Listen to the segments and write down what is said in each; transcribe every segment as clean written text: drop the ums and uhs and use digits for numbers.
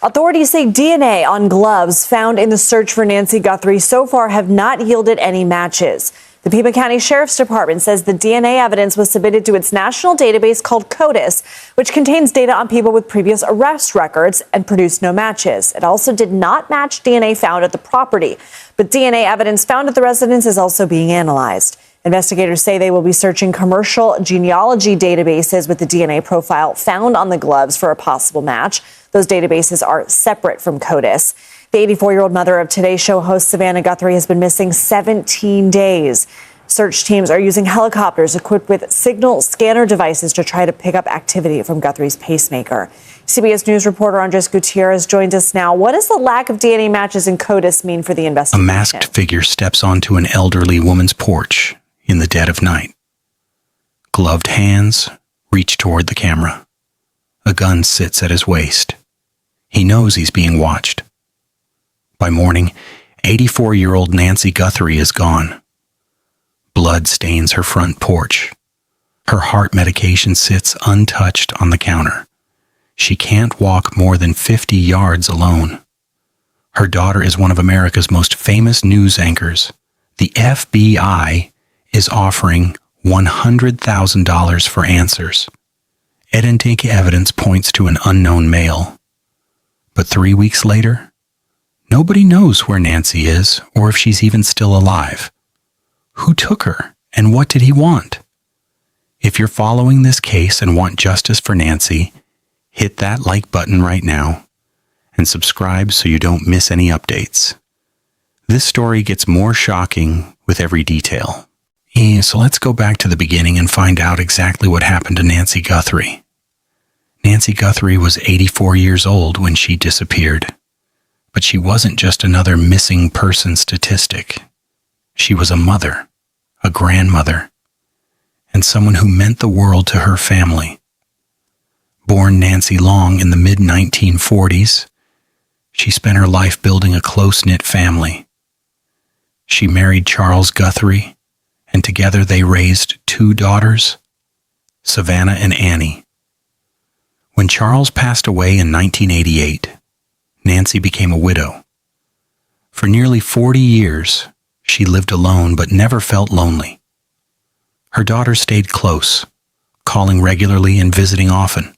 Authorities say DNA on gloves found in the search for Nancy Guthrie so far have not yielded any matches. The Pima County Sheriff's Department says the DNA evidence was submitted to its national database called CODIS, which contains data on people with previous arrest records, and produced no matches. It also did not match DNA found at the property, but DNA evidence found at the residence is also being analyzed. Investigators say they will be searching commercial genealogy databases with the DNA profile found on the gloves for a possible match. Those databases are separate from CODIS. The 84-year-old mother of Today Show host Savannah Guthrie has been missing 17 days. Search teams are using helicopters equipped with signal scanner devices to try to pick up activity from Guthrie's pacemaker. CBS News reporter Andres Gutierrez joins us now. What does the lack of DNA matches in CODIS mean for the investigation? A masked figure steps onto an elderly woman's porch in the dead of night. Gloved hands reach toward the camera. A gun sits at his waist. He knows he's being watched. By morning, 84-year-old Nancy Guthrie is gone. Blood stains her front porch. Her heart medication sits untouched on the counter. She can't walk more than 50 yards alone. Her daughter is one of America's most famous news anchors. The FBI is offering $100,000 for answers. Identity evidence points to an unknown male. But 3 weeks later, nobody knows where Nancy is or if she's even still alive. Who took her and what did he want? If you're following this case and want justice for Nancy, hit that like button right now and subscribe so you don't miss any updates. This story gets more shocking with every detail. So let's go back to the beginning and find out exactly what happened to Nancy Guthrie. Nancy Guthrie was 84 years old when she disappeared. But she wasn't just another missing person statistic. She was a mother, a grandmother, and someone who meant the world to her family. Born Nancy Long in the mid-1940s, she spent her life building a close-knit family. She married Charles Guthrie, and together they raised 2 daughters, Savannah and Annie. When Charles passed away in 1988, Nancy became a widow. For nearly 40 years, she lived alone but never felt lonely. Her daughters stayed close, calling regularly and visiting often.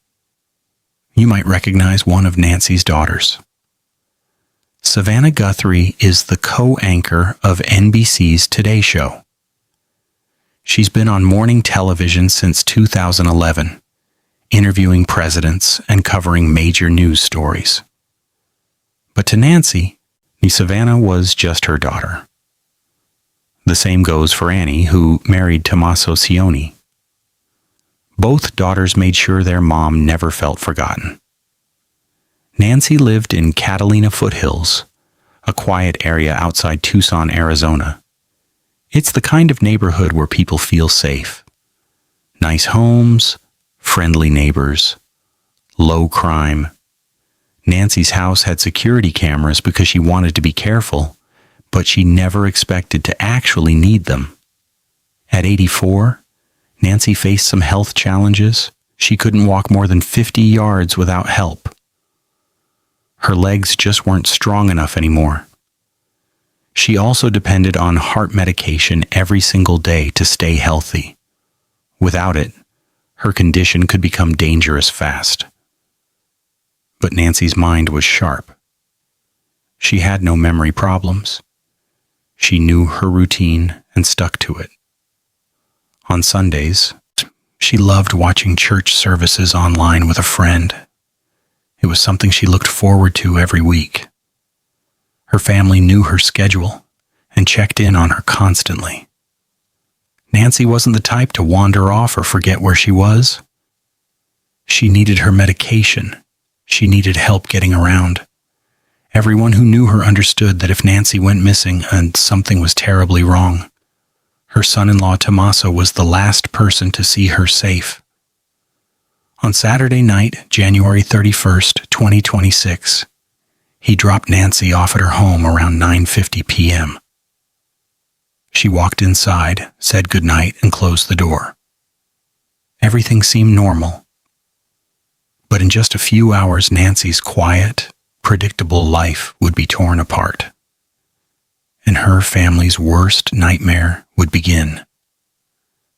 You might recognize one of Nancy's daughters. Savannah Guthrie is the co-anchor of NBC's Today Show. She's been on morning television since 2011, interviewing presidents and covering major news stories. But to Nancy, Savannah was just her daughter. The same goes for Annie, who married Tommaso Cioni. Both daughters made sure their mom never felt forgotten. Nancy lived in Catalina Foothills, a quiet area outside Tucson, Arizona. It's the kind of neighborhood where people feel safe. Nice homes, friendly neighbors, low crime. Nancy's house had security cameras because she wanted to be careful, but she never expected to actually need them. At 84, Nancy faced some health challenges. She couldn't walk more than 50 yards without help. Her legs just weren't strong enough anymore. She also depended on heart medication every single day to stay healthy. Without it, her condition could become dangerous fast. But Nancy's mind was sharp. She had no memory problems. She knew her routine and stuck to it. On Sundays, she loved watching church services online with a friend. It was something she looked forward to every week. Her family knew her schedule and checked in on her constantly. Nancy wasn't the type to wander off or forget where she was. She needed her medication. She needed help getting around. Everyone who knew her understood that if Nancy went missing and something was terribly wrong, her son-in-law Tommaso was the last person to see her safe. On Saturday night, January 31st, 2026, he dropped Nancy off at her home around 9:50 p.m. She walked inside, said goodnight, and closed the door. Everything seemed normal. But in just a few hours, Nancy's quiet, predictable life would be torn apart, and her family's worst nightmare would begin.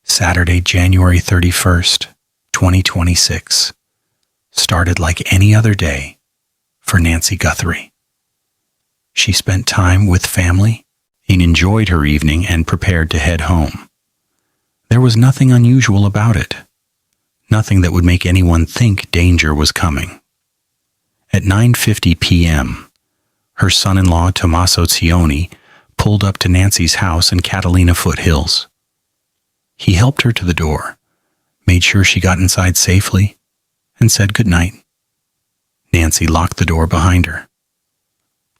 Saturday, January 31st, 2026, started like any other day for Nancy Guthrie. She spent time with family and enjoyed her evening and prepared to head home. There was nothing unusual about it, nothing that would make anyone think danger was coming. At 9:50 p.m., her son-in-law Tommaso Cioni pulled up to Nancy's house in Catalina Foothills. He helped her to the door, made sure she got inside safely, and said goodnight. Nancy locked the door behind her.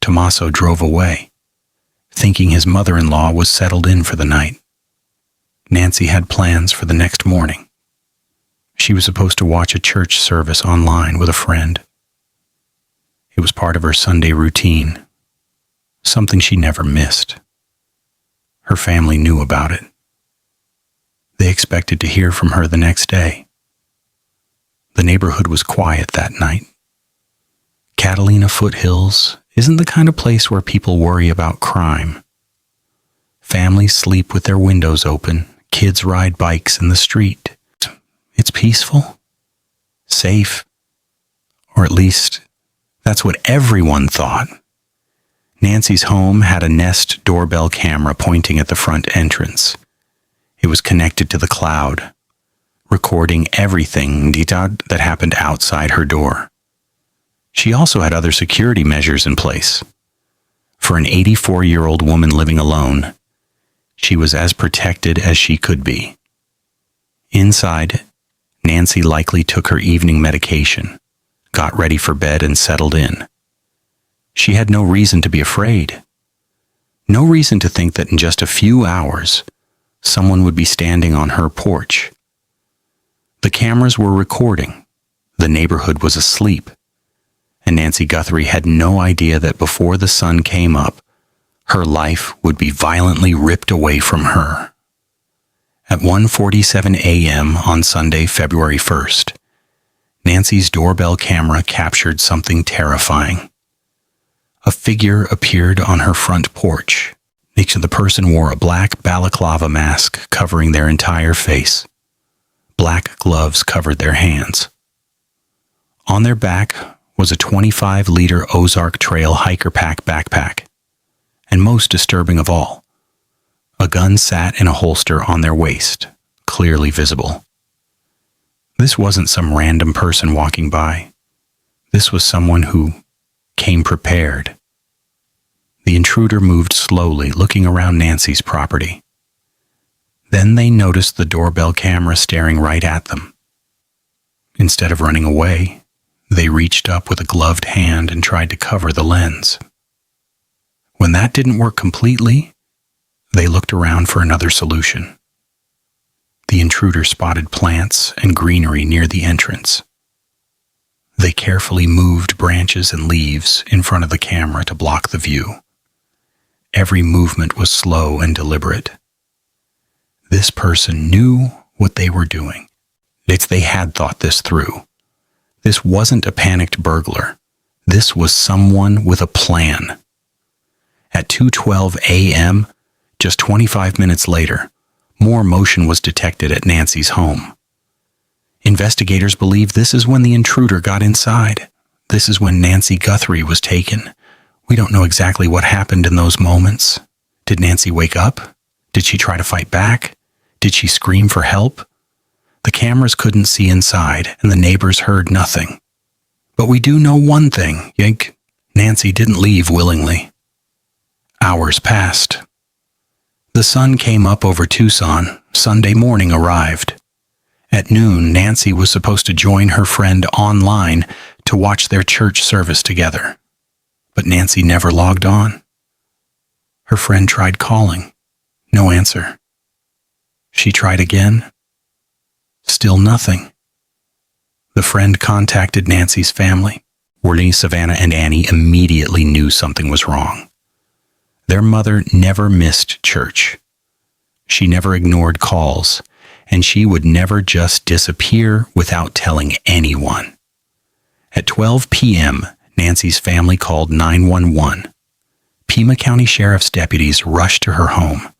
Tommaso drove away, thinking his mother-in-law was settled in for the night. Nancy had plans for the next morning. She was supposed to watch a church service online with a friend. It was part of her Sunday routine, something she never missed. Her family knew about it. They expected to hear from her the next day. The neighborhood was quiet that night. Catalina Foothills isn't the kind of place where people worry about crime. Families sleep with their windows open, kids ride bikes in the street. It's peaceful, safe, or at least that's what everyone thought. Nancy's home had a Nest doorbell camera pointing at the front entrance. It was connected to the cloud, recording everything that happened outside her door. She also had other security measures in place. For an 84-year-old woman living alone, she was as protected as she could be. Inside, Nancy likely took her evening medication, got ready for bed, and settled in. She had no reason to be afraid. No reason to think that in just a few hours, someone would be standing on her porch. The cameras were recording. The neighborhood was asleep. And Nancy Guthrie had no idea that before the sun came up, her life would be violently ripped away from her. At 1:47 a.m. on Sunday, February 1st, Nancy's doorbell camera captured something terrifying. A figure appeared on her front porch. The person wore a black balaclava mask covering their entire face. Black gloves covered their hands. On their back was a 25-liter Ozark Trail hiker pack backpack. And most disturbing of all, a gun sat in a holster on their waist, clearly visible. This wasn't some random person walking by. This was someone who came prepared. The intruder moved slowly, looking around Nancy's property. Then they noticed the doorbell camera staring right at them. Instead of running away, they reached up with a gloved hand and tried to cover the lens. When that didn't work completely, they looked around for another solution. The intruder spotted plants and greenery near the entrance. They carefully moved branches and leaves in front of the camera to block the view. Every movement was slow and deliberate. This person knew what they were doing. They had thought this through. This wasn't a panicked burglar. This was someone with a plan. At 2:12 a.m., just 25 minutes later, more motion was detected at Nancy's home. Investigators believe this is when the intruder got inside. This is when Nancy Guthrie was taken. We don't know exactly what happened in those moments. Did Nancy wake up? Did she try to fight back? Did she scream for help? The cameras couldn't see inside, and the neighbors heard nothing. But we do know one thing, Nancy didn't leave willingly. Hours passed. The sun came up over Tucson. Sunday morning arrived. At noon, Nancy was supposed to join her friend online to watch their church service together. But Nancy never logged on. Her friend tried calling. No answer. She tried again. Still nothing. The friend contacted Nancy's family. Whitney, Savannah, and Annie immediately knew something was wrong. Their mother never missed church. She never ignored calls, and she would never just disappear without telling anyone. At 12 p.m., Nancy's family called 911. Pima County Sheriff's deputies rushed to her home.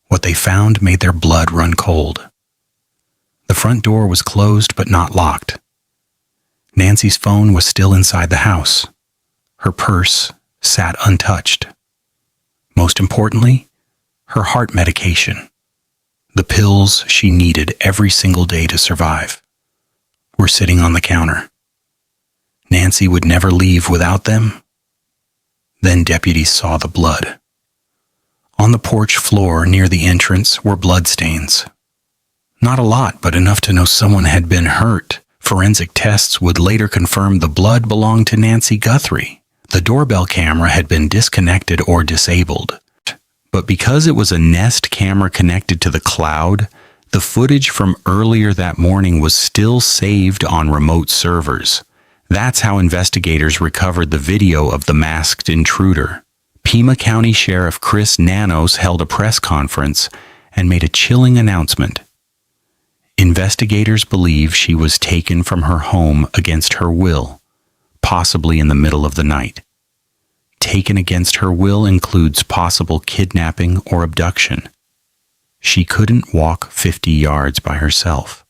What they found made their blood run cold. The front door was closed but not locked. Nancy's phone was still inside the house. Her purse sat untouched. Most importantly, her heart medication, the pills she needed every single day to survive, were sitting on the counter. Nancy would never leave without them. Then deputies saw the blood. On the porch floor near the entrance were bloodstains. Not a lot, but enough to know someone had been hurt. Forensic tests would later confirm the blood belonged to Nancy Guthrie. The doorbell camera had been disconnected or disabled. But because it was a Nest camera connected to the cloud, the footage from earlier that morning was still saved on remote servers. That's how investigators recovered the video of the masked intruder. Pima County Sheriff Chris Nanos held a press conference and made a chilling announcement. Investigators believe she was taken from her home against her will, possibly in the middle of the night. Taken against her will includes possible kidnapping or abduction. She couldn't walk 50 yards by herself.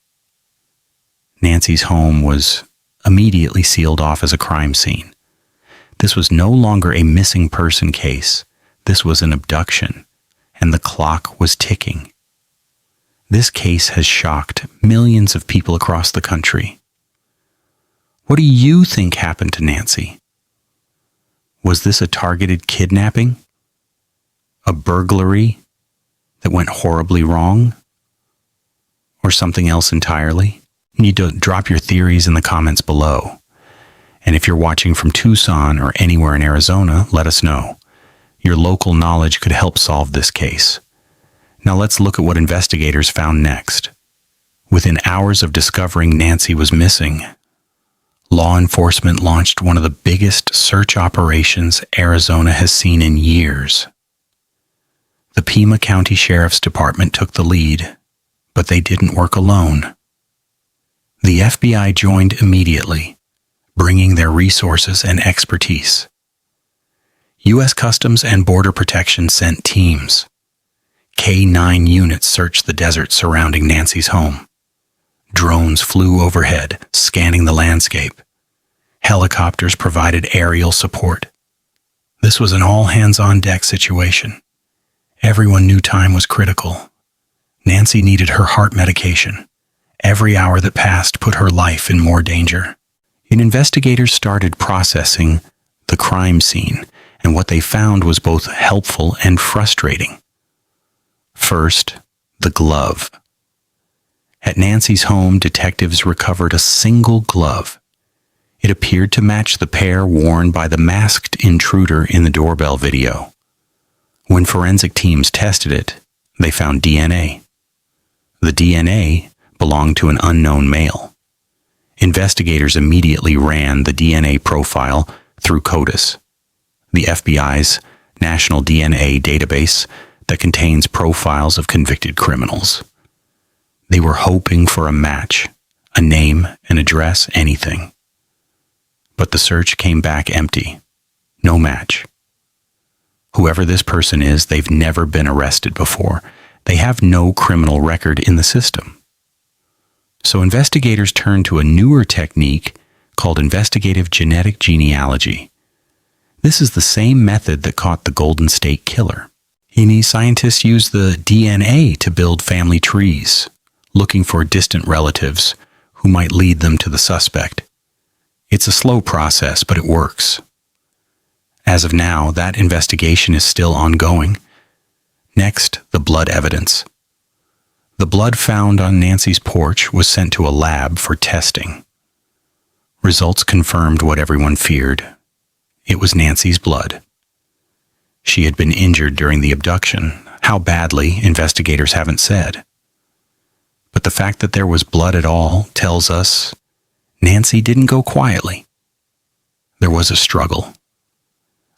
Nancy's home was immediately sealed off as a crime scene. This was no longer a missing person case. This was an abduction, and the clock was ticking. This case has shocked millions of people across the country. What do you think happened to Nancy? Was this a targeted kidnapping? A burglary that went horribly wrong? Or something else entirely? You need to drop your theories in the comments below. And if you're watching from Tucson or anywhere in Arizona, let us know. Your local knowledge could help solve this case. Now let's look at what investigators found next. Within hours of discovering Nancy was missing, law enforcement launched one of the biggest search operations Arizona has seen in years. The Pima County Sheriff's Department took the lead, but they didn't work alone. The FBI joined immediately, bringing their resources and expertise. U.S. Customs and Border Protection sent teams. K-9 units searched the desert surrounding Nancy's home. Drones flew overhead, scanning the landscape. Helicopters provided aerial support. This was an all-hands-on-deck situation. Everyone knew time was critical. Nancy needed her heart medication. Every hour that passed put her life in more danger. Investigators started processing the crime scene, and what they found was both helpful and frustrating. First, the glove. At Nancy's home, detectives recovered a single glove. It appeared to match the pair worn by the masked intruder in the doorbell video. When forensic teams tested it, they found DNA. The DNA belonged to an unknown male. Investigators immediately ran the DNA profile through CODIS, the FBI's national DNA database that contains profiles of convicted criminals. They were hoping for a match, a name, an address, anything. But the search came back empty. No match. Whoever this person is, they've never been arrested before. They have no criminal record in the system. So investigators turned to a newer technique called investigative genetic genealogy. This is the same method that caught the Golden State Killer. Scientists use the DNA to build family trees, looking for distant relatives who might lead them to the suspect. It's a slow process, but it works. As of now, that investigation is still ongoing. Next, the blood evidence. The blood found on Nancy's porch was sent to a lab for testing. Results confirmed what everyone feared. It was Nancy's blood. She had been injured during the abduction. How badly, investigators haven't said. But the fact that there was blood at all tells us Nancy didn't go quietly. There was a struggle.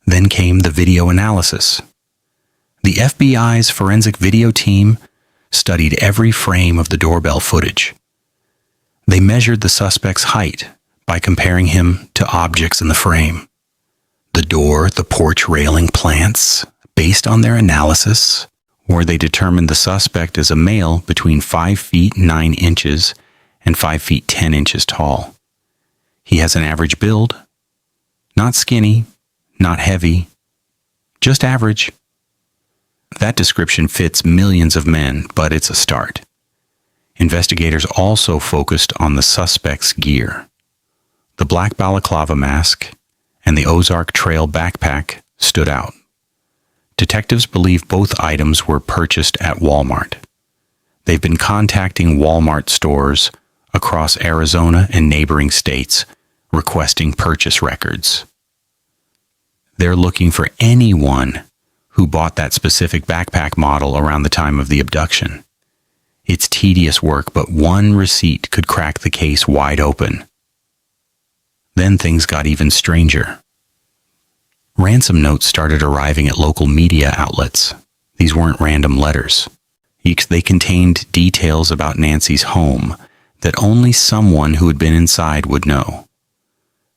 Then came the video analysis. The FBI's forensic video team studied every frame of the doorbell footage. They measured the suspect's height, by comparing him to objects in the frame. The door, the porch railing plants. Based on their analysis, where they determined the suspect as a male between 5 feet 9 inches and 5 feet 10 inches tall. He has an average build, not skinny, not heavy, just average. That description fits millions of men, but it's a start. Investigators also focused on the suspect's gear. The black balaclava mask and the Ozark Trail backpack stood out. Detectives believe both items were purchased at Walmart. They've been contacting Walmart stores across Arizona and neighboring states requesting purchase records. They're looking for anyone who bought that specific backpack model around the time of the abduction. It's tedious work, but one receipt could crack the case wide open. Then things got even stranger. Ransom notes started arriving at local media outlets. These weren't random letters. They contained details about Nancy's home that only someone who had been inside would know.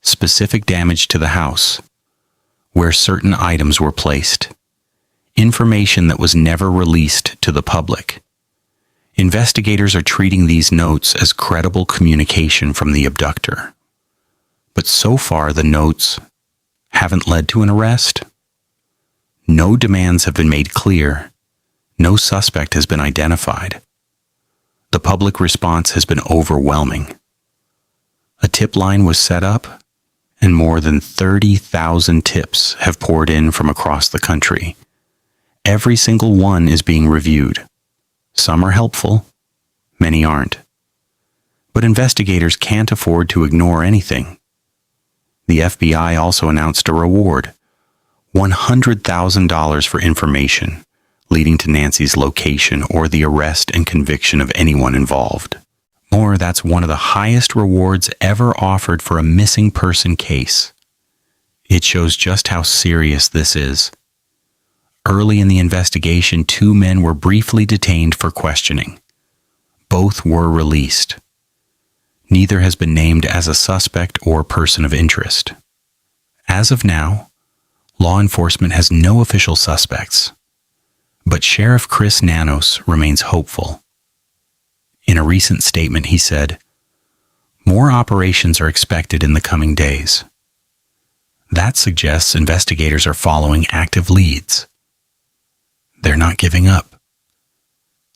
Specific damage to the house, where certain items were placed. Information that was never released to the public. Investigators are treating these notes as credible communication from the abductor. But so far, the notes haven't led to an arrest. No demands have been made clear. No suspect has been identified. The public response has been overwhelming. A tip line was set up, and more than 30,000 tips have poured in from across the country. Every single one is being reviewed. Some are helpful, many aren't. But investigators can't afford to ignore anything. The FBI also announced a reward, $100,000 for information leading to Nancy's location or the arrest and conviction of anyone involved. More, that's one of the highest rewards ever offered for a missing person case. It shows just how serious this is. Early in the investigation, 2 men were briefly detained for questioning. Both were released. Neither has been named as a suspect or person of interest. As of now, law enforcement has no official suspects, but Sheriff Chris Nanos remains hopeful. In a recent statement, he said, "More operations are expected in the coming days." That suggests investigators are following active leads. They're not giving up.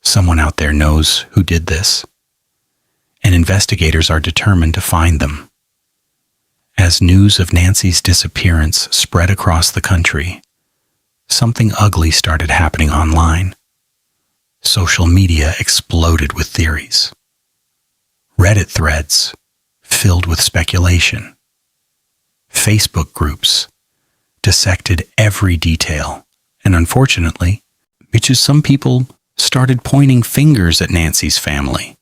Someone out there knows who did this, and investigators are determined to find them. As news of Nancy's disappearance spread across the country, something ugly started happening online. Social media exploded with theories. Reddit threads filled with speculation. Facebook groups dissected every detail, and unfortunately, because some people started pointing fingers at Nancy's family.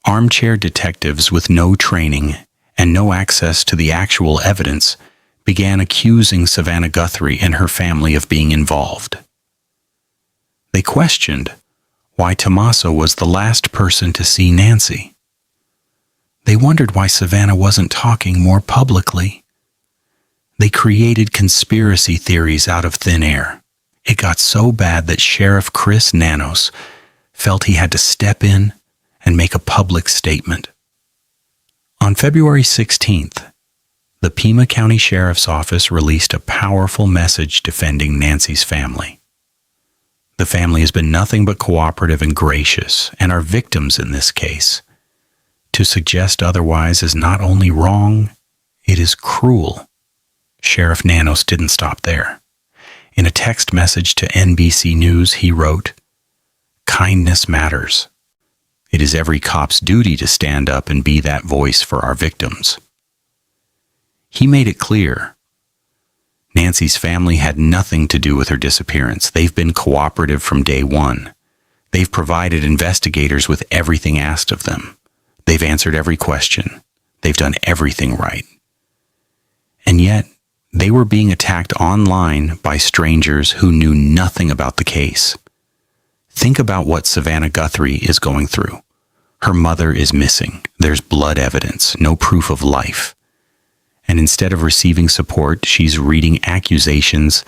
Armchair detectives with no training and no access to the actual evidence began accusing Savannah Guthrie and her family of being involved. They questioned why Tommaso was the last person to see Nancy. They wondered why Savannah wasn't talking more publicly. They created conspiracy theories out of thin air. It got so bad that Sheriff Chris Nanos felt he had to step in and make a public statement. On February 16th, the Pima County Sheriff's Office released a powerful message defending Nancy's family. The family has been nothing but cooperative and gracious, and are victims in this case. To suggest otherwise is not only wrong, it is cruel. Sheriff Nanos didn't stop there. In a text message to NBC News, he wrote, "Kindness matters. It is every cop's duty to stand up and be that voice for our victims." He made it clear Nancy's family had nothing to do with her disappearance. They've been cooperative from day one. They've provided investigators with everything asked of them. They've answered every question. They've done everything right. And yet, they were being attacked online by strangers who knew nothing about the case. Think about what Savannah Guthrie is going through. Her mother is missing. There's blood evidence, no proof of life. And instead of receiving support, she's reading accusations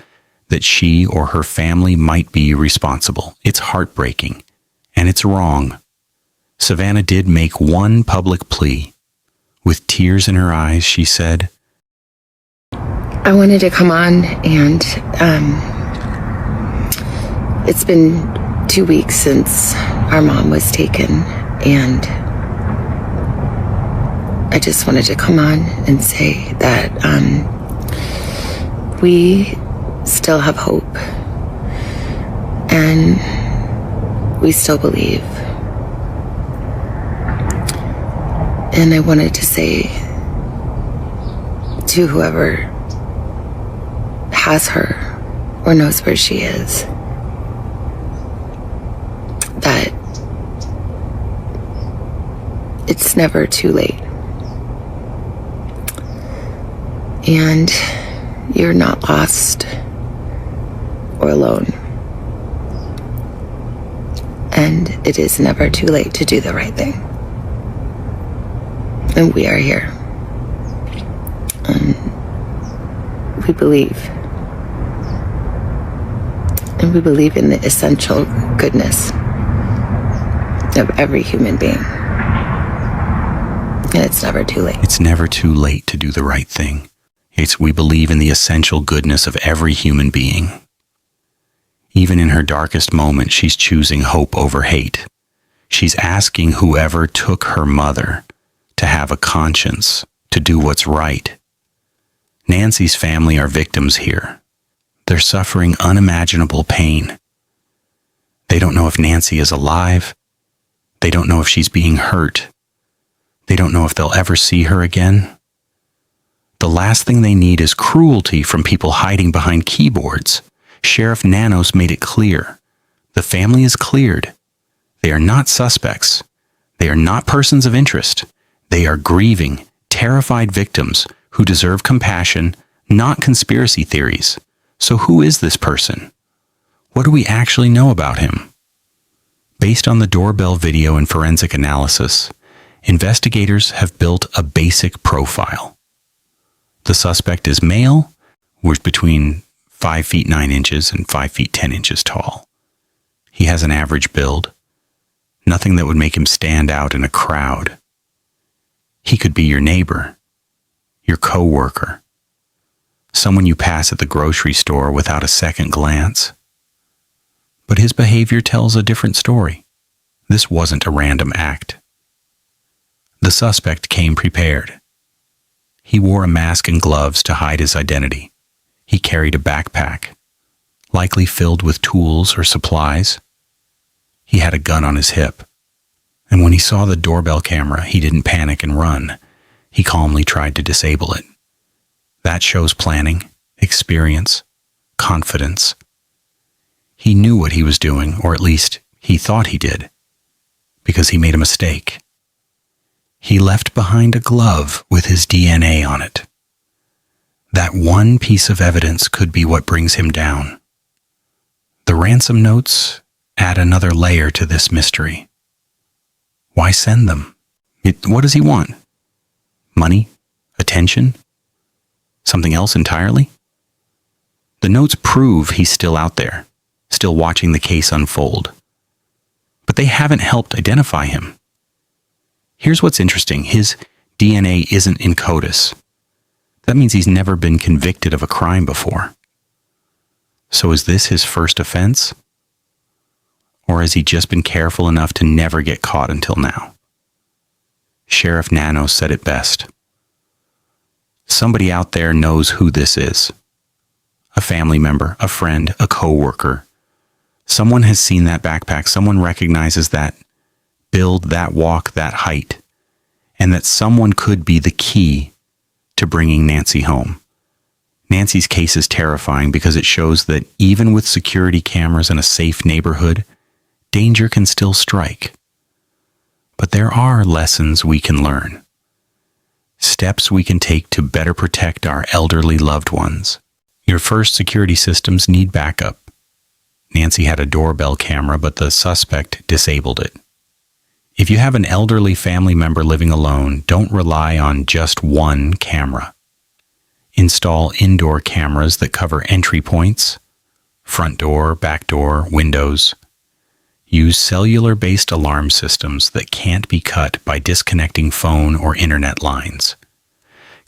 that she or her family might be responsible. It's heartbreaking, and it's wrong. Savannah did make one public plea. With tears in her eyes, she said, I wanted to come on, and it's been 2 weeks since our mom was taken, and I just wanted to come on and say that we still have hope, and we still believe. And I wanted to say to whoever has her or knows where she is that it's never too late. And you're not lost or alone. And it is never too late to do the right thing. And we are here. We believe. And we believe in the essential goodness of every human being. And it's never too late. It's never too late to do the right thing. We believe in the essential goodness of every human being. Even in her darkest moment, she's choosing hope over hate. She's asking whoever took her mother to have a conscience, to do what's right. Nancy's family are victims here. They're suffering unimaginable pain. They don't know if Nancy is alive. They don't know if she's being hurt. They don't know if they'll ever see her again. The last thing they need is cruelty from people hiding behind keyboards. Sheriff Nanos made it clear. The family is cleared. They are not suspects. They are not persons of interest. They are grieving, terrified victims who deserve compassion, not conspiracy theories. So who is this person? What do we actually know about him? Based on the doorbell video and forensic analysis, investigators have built a basic profile. The suspect is male, was between 5 feet 9 inches and 5 feet 10 inches tall. He has an average build, nothing that would make him stand out in a crowd. He could be your neighbor, your co-worker, someone you pass at the grocery store without a second glance. But his behavior tells a different story. This wasn't a random act. The suspect came prepared. He wore a mask and gloves to hide his identity. He carried a backpack, likely filled with tools or supplies. He had a gun on his hip. And when he saw the doorbell camera, he didn't panic and run. He calmly tried to disable it. That shows planning, experience, confidence. He knew what he was doing, or at least he thought he did, because he made a mistake. He left behind a glove with his DNA on it. That one piece of evidence could be what brings him down. The ransom notes add another layer to this mystery. Why send them? What does he want? Money? Attention? Something else entirely? The notes prove he's still out there, still watching the case unfold. But they haven't helped identify him. Here's what's interesting. His DNA isn't in CODIS. That means he's never been convicted of a crime before. So is this his first offense? Or has he just been careful enough to never get caught until now? Sheriff Nanos said it best. Somebody out there knows who this is. A family member, a friend, a co-worker. Someone has seen that backpack. Someone recognizes that build, that walk, that height. And that someone could be the key to bringing Nancy home. Nancy's case is terrifying because it shows that even with security cameras in a safe neighborhood, danger can still strike. But there are lessons we can learn. Steps we can take to better protect our elderly loved ones. Your first security systems need backup. Nancy had a doorbell camera, but the suspect disabled it. If you have an elderly family member living alone, don't rely on just one camera. Install indoor cameras that cover entry points, front door, back door, windows. Use cellular-based alarm systems that can't be cut by disconnecting phone or internet lines.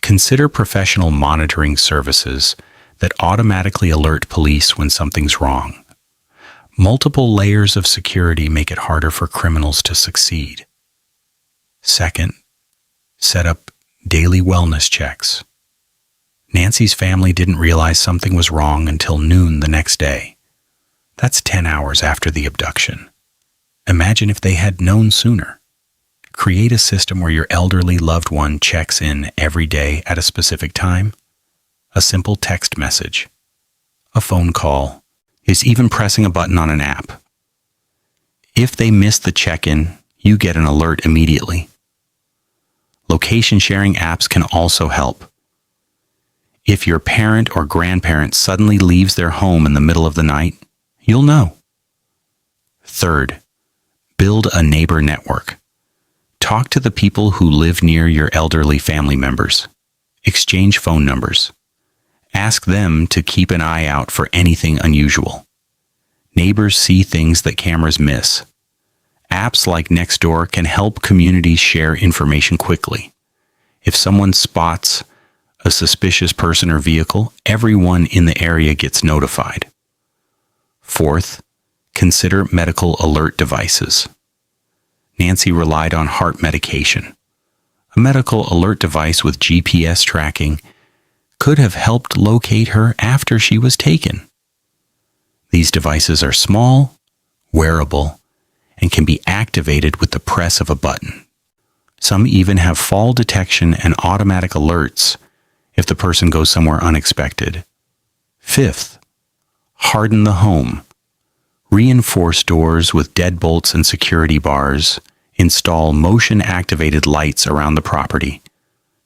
Consider professional monitoring services that automatically alert police when something's wrong. Multiple layers of security make it harder for criminals to succeed. Second, set up daily wellness checks. Nancy's family didn't realize something was wrong until noon the next day. That's 10 hours after the abduction. Imagine if they had known sooner. Create a system where your elderly loved one checks in every day at a specific time. A simple text message, a phone call, is even pressing a button on an app. If they miss the check-in, you get an alert immediately. Location sharing apps can also help. If your parent or grandparent suddenly leaves their home in the middle of the night, you'll know. Third, build a neighbor network. Talk to the people who live near your elderly family members. Exchange phone numbers. Ask them to keep an eye out for anything unusual. Neighbors see things that cameras miss. Apps like Nextdoor can help communities share information quickly. If someone spots a suspicious person or vehicle, everyone in the area gets notified. Fourth, consider medical alert devices. Nancy relied on heart medication. A medical alert device with GPS tracking could have helped locate her after she was taken. These devices are small, wearable, and can be activated with the press of a button. Some even have fall detection and automatic alerts if the person goes somewhere unexpected. Fifth, harden the home. Reinforce doors with deadbolts and security bars. Install motion-activated lights around the property.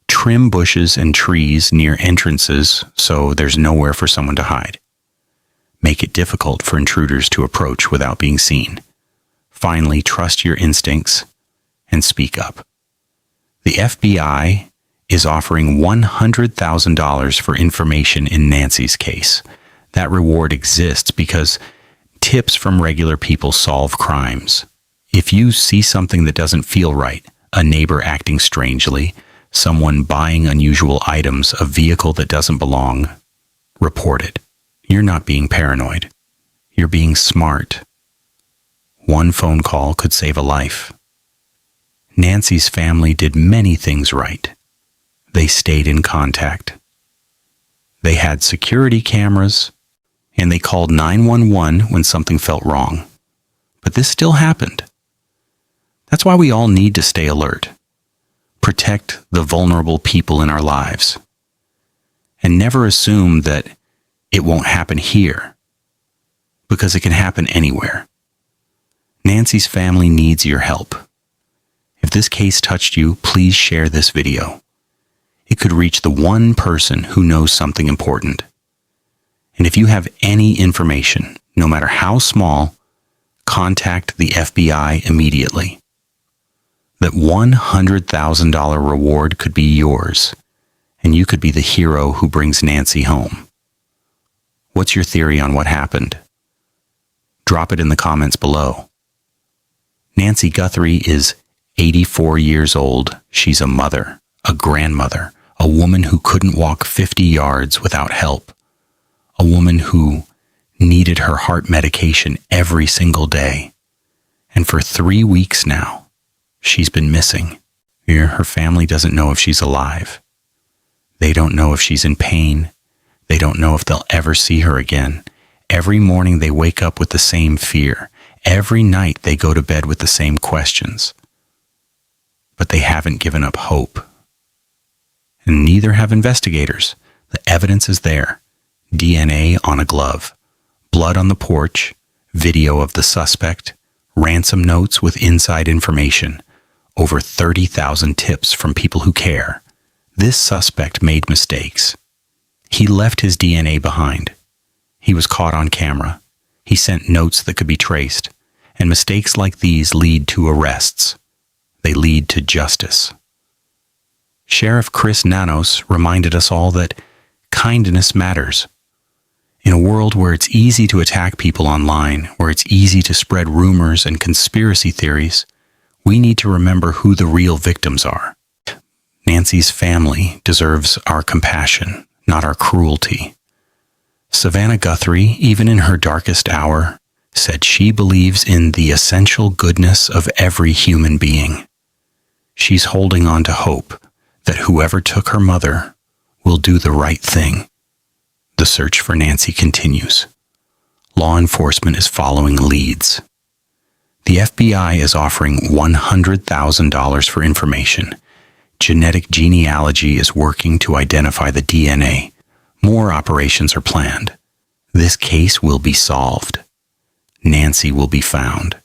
Trim bushes and trees near entrances so there's nowhere for someone to hide. Make it difficult for intruders to approach without being seen. Finally, trust your instincts and speak up. The FBI is offering $100,000 for information in Nancy's case. That reward exists because tips from regular people solve crimes. If you see something that doesn't feel right, a neighbor acting strangely, someone buying unusual items, a vehicle that doesn't belong, report it. You're not being paranoid. You're being smart. One phone call could save a life. Nancy's family did many things right. They stayed in contact. They had security cameras, and they called 911 when something felt wrong. But this still happened. That's why we all need to stay alert. Protect the vulnerable people in our lives. And never assume that it won't happen here, because it can happen anywhere. Nancy's family needs your help. If this case touched you, please share this video. It could reach the one person who knows something important. And if you have any information, no matter how small, contact the FBI immediately. That $100,000 reward could be yours, and you could be the hero who brings Nancy home. What's your theory on what happened? Drop it in the comments below. Nancy Guthrie is 84 years old. She's a mother, a grandmother, a woman who couldn't walk 50 yards without help, a woman who needed her heart medication every single day. And for 3 weeks now, she's been missing. Her family doesn't know if she's alive. They don't know if she's in pain. They don't know if they'll ever see her again. Every morning they wake up with the same fear. Every night they go to bed with the same questions. But they haven't given up hope. And neither have investigators. The evidence is there. DNA on a glove, blood on the porch, video of the suspect, ransom notes with inside information, over 30,000 tips from people who care. This suspect made mistakes. He left his DNA behind. He was caught on camera. He sent notes that could be traced, and mistakes like these lead to arrests. they lead to justice. Sheriff Chris Nanos reminded us all that kindness matters. In a world where it's easy to attack people online, where it's easy to spread rumors and conspiracy theories, we need to remember who the real victims are. Nancy's family deserves our compassion, not our cruelty. Savannah Guthrie, even in her darkest hour, said she believes in the essential goodness of every human being. She's holding on to hope that whoever took her mother will do the right thing. The search for Nancy continues. Law enforcement is following leads. The FBI is offering $100,000 for information. Genetic genealogy is working to identify the DNA. More operations are planned. This case will be solved. Nancy will be found.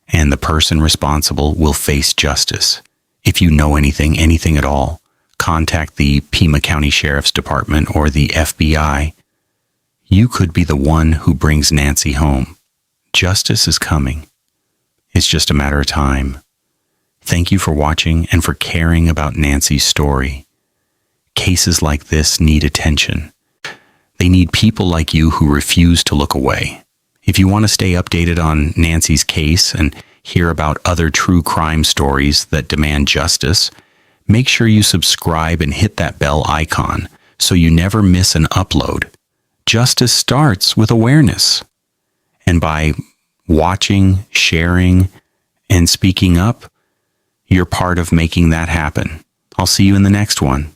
And the person responsible will face justice. If you know anything at all, contact the Pima County Sheriff's Department or the FBI. You could be the one who brings Nancy home. Justice is coming. It's just a matter of time. Thank you for watching and for caring about Nancy's story. Cases like this need attention. They need people like you who refuse to look away. If you want to stay updated on Nancy's case and hear about other true crime stories that demand justice, make sure you subscribe and hit that bell icon so you never miss an upload. Justice starts with awareness. And by watching, sharing, and speaking up, you're part of making that happen. I'll see you in the next one.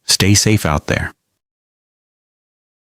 Stay safe out there.